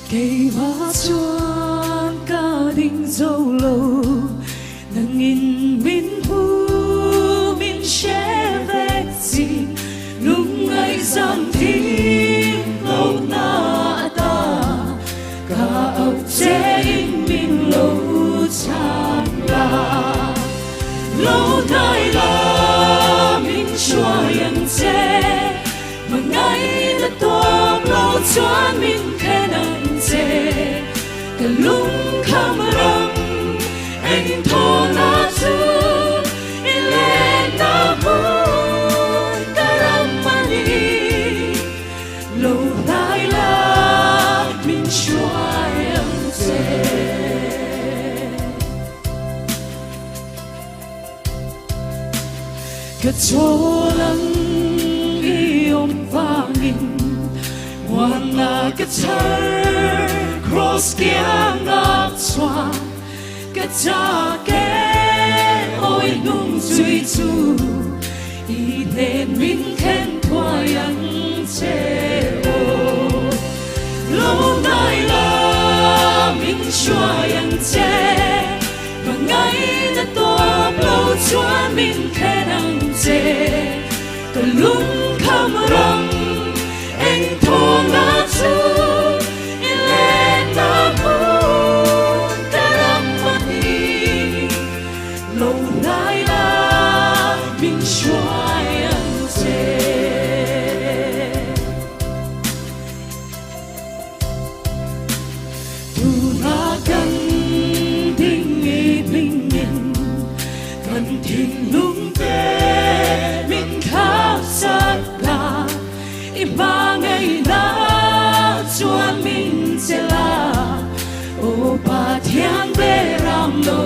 kỳ hóa chuan gia đình dâu lâu nâng in min hu min che vẹt gì lúc ngày giang thiên lâu na ta cả ốc chế in min lâu chạm la lâu nay là min chua yang chế mà ngày là to lâu chuan min khen anh chế cả lúc khăm râm anh thô na chu in lên na buồn cả râm mani lâu nay là min chua yang chế cả chỗ lăng vangin wana ka char cross kia ngak chwa ka cha ke oi nung zui chu i lên min khen thua yang che o lâu nay là min chua yang che mà ngày đã to lâu chua min khen ang che cả lúc khăm râm anh thô na chu in lên na buồn cả râm mani lâu nay là min chua yang che tu na cần tình ý bình yên cần tình lúc về min khắp sát là ba ngày na chuan min che la o pa thiang be ram lo